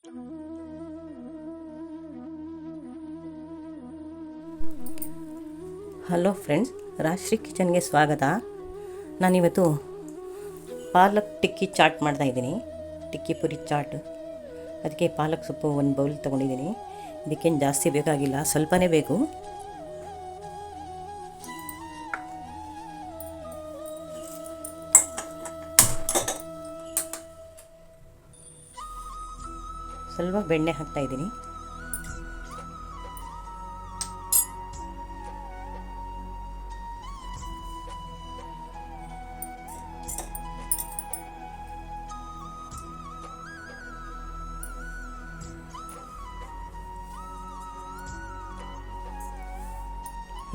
Hello friends, Rajashree ಕಿಚನ್ಗೆ ಸ್ವಾಗತ. ನಾನಿವತ್ತು ಪಾಲಕ್ ಟಿಕ್ಕಿ chat ಮಾಡ್ತಾಯಿದ್ದೀನಿ. ಟಿಕ್ಕಿ ಪುರಿ ಚಾಟ್. ಅದಕ್ಕೆ ಪಾಲಕ್ ಸೊಪ್ಪು ಒಂದು ಬೌಲ್ ತೊಗೊಂಡಿದ್ದೀನಿ. ಇದಕ್ಕೇನು ಜಾಸ್ತಿ ಬೇಕಾಗಿಲ್ಲ, ಸ್ವಲ್ಪನೇ ಬೇಕು. ಸ್ವಲ್ಪ ಬೆಣ್ಣೆ ಹಾಕ್ತಾಯಿದ್ದೀನಿ.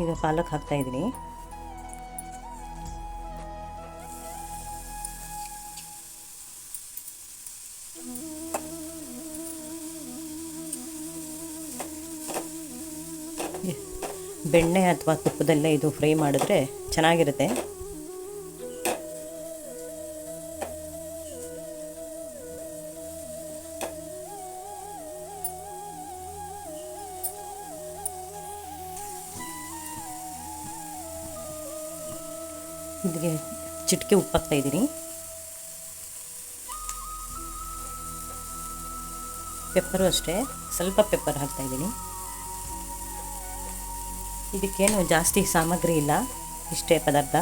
ಈಗ ಪಾಲಕ್ ಹಾಕ್ತಾಯಿದ್ದೀನಿ. ಬೆಣ್ಣೆ ಅಥವಾ ತುಪ್ಪದಲ್ಲೇ ಇದು ಫ್ರೈ ಮಾಡಿದ್ರೆ ಚೆನ್ನಾಗಿರುತ್ತೆ. ಇದಕ್ಕೆ ಚಿಟಿಕೆ ಉಪ್ಪು ಹಾಕ್ತಾಯಿದ್ದೀನಿ. ಪೆಪ್ಪರು ಅಷ್ಟೇ, ಸ್ವಲ್ಪ ಪೆಪ್ಪರ್ ಹಾಕ್ತಾಯಿದ್ದೀನಿ. ಇದಕ್ಕೇನು ಜಾಸ್ತಿ ಸಾಮಗ್ರಿ ಇಲ್ಲ, ಇಷ್ಟೇ ಪದಾರ್ಥ.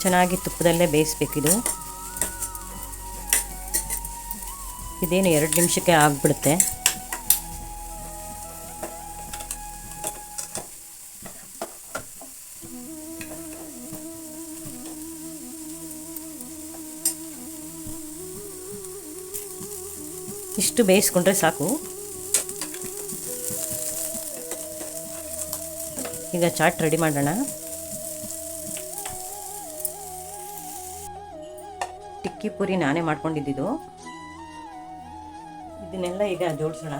ಚೆನ್ನಾಗಿ ತುಪ್ಪದಲ್ಲೇ ಬೇಯಿಸ್ಬೇಕಿದು. ಇದೇನು 2 ನಿಮಿಷಕ್ಕೆ ಆಗಿಬಿಡುತ್ತೆ. ಇಷ್ಟು ಬೇಯಿಸ್ಕೊಂಡ್ರೆ ಸಾಕು. ಈಗ ಚಾಟ್ ರೆಡಿ ಮಾಡೋಣ. ಟಿಕ್ಕಿ ಪುರಿ ನಾನೇ ಮಾಡ್ಕೊಂಡಿದ್ದು. ಇದನ್ನೆಲ್ಲ ಈಗ ಜೋಡಿಸೋಣ.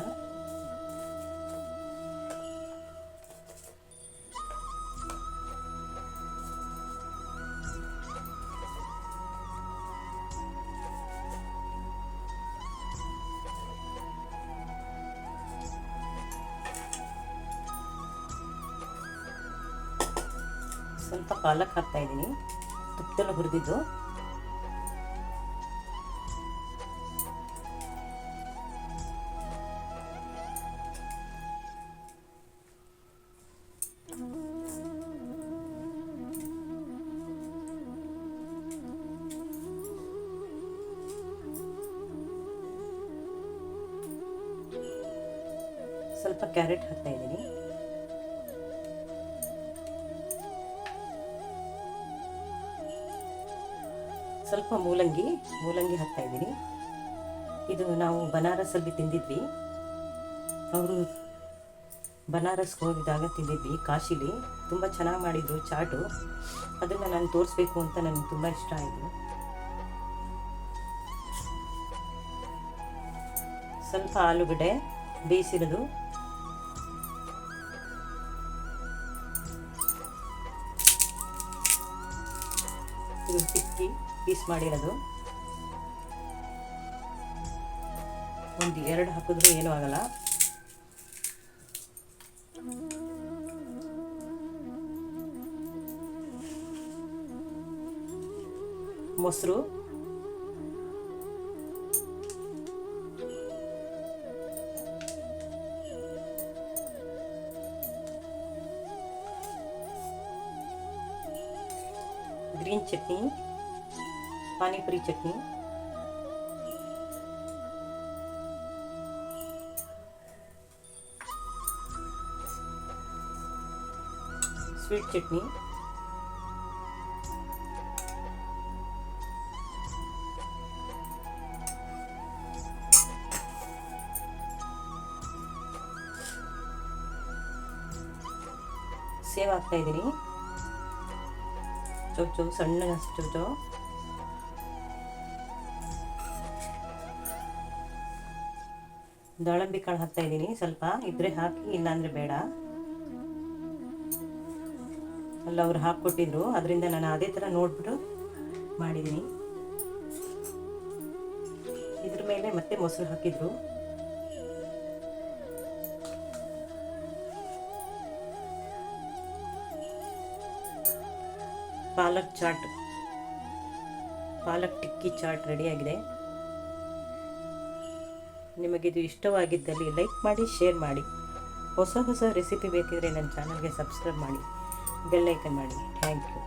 ಸ್ವಲ್ಪ ಪಾಲಕ್ ಹಾಕ್ತಾ ಇದ್ದೀನಿ, ತುಪ್ಪದಲ್ಲಿ ಹುರಿದಿದ್ದು. ಸ್ವಲ್ಪ ಕ್ಯಾರೆಟ್ ಹಾಕ್ತಾ ಇದ್ದೀನಿ. ಸ್ವಲ್ಪ ಮೂಲಂಗಿ ಹಾಕ್ತಾ ಇದ್ದೀನಿ. ಇದು ನಾವು ಬನಾರಸಲ್ಲಿ ತಿಂದಿದ್ವಿ. ಅವರು ಬನಾರಸ್ಗೆ ಹೋಗಿದಾಗ ತಿಂದಿದ್ವಿ, ಕಾಶಿಲಿ. ತುಂಬ ಚೆನ್ನಾಗಿ ಮಾಡಿದ್ರು ಚಾಟು. ಅದನ್ನು ನಾನು ತೋರಿಸ್ಬೇಕು ಅಂತ ನನಗೆ ತುಂಬ ಇಷ್ಟ ಆಯಿತು. ಸ್ವಲ್ಪ ಆಲೂಗಡ್ಡೆ ಬೇಯಿಸಿರೋದು, ಇದು ಟಿಕ್ಕಿ ಪೀಸ್ ಮಾಡಿರೋದು. ಒಂದು 2 ಹಾಕಿದ್ರೂ ಏನೂ ಆಗಲ್ಲ. ಮೊಸರು, green chutney, panipuri chutney, sweet chutney, save ಹಾಕ್ತಾ ಇದ್ದೀನಿ. ಚೌಚೌ ಸಣ್ಣ ಚೌಚೌ. ದಾಳಂಬಿ ಕಾಳು ಹಾಕ್ತಾ ಇದ್ದೀನಿ. ಸ್ವಲ್ಪ ಇದ್ರೆ ಹಾಕಿ, ಇಲ್ಲಾಂದರೆ ಬೇಡ. ಅಲ್ಲ ಅವ್ರು ಹಾಕ್ಕೊಟ್ಟಿದ್ರು, ಅದರಿಂದ ನಾನು ಅದೇ ಥರ ನೋಡಿಬಿಟ್ಟು ಮಾಡಿದ್ದೀನಿ. ಇದ್ರ ಮೇಲೆ ಮತ್ತೆ ಮೊಸರು ಹಾಕಿದ್ರು. ಪಾಲಕ್ ಟಿಕ್ಕಿ ಚಾಟ್ ರೆಡಿಯಾಗಿದೆ. ನಿಮಗಿದು ಇಷ್ಟವಾಗಿದ್ದಲ್ಲಿ ಲೈಕ್ ಮಾಡಿ, ಶೇರ್ ಮಾಡಿ. ಹೊಸ ರೆಸಿಪಿ ಬೇಕಿದ್ರೆ ನನ್ನ ಚಾನಲ್ಗೆ ಸಬ್ಸ್ಕ್ರೈಬ್ ಮಾಡಿ, ಬೆಲ್ ಐಕನ್ ಮಾಡಿ. Thank you.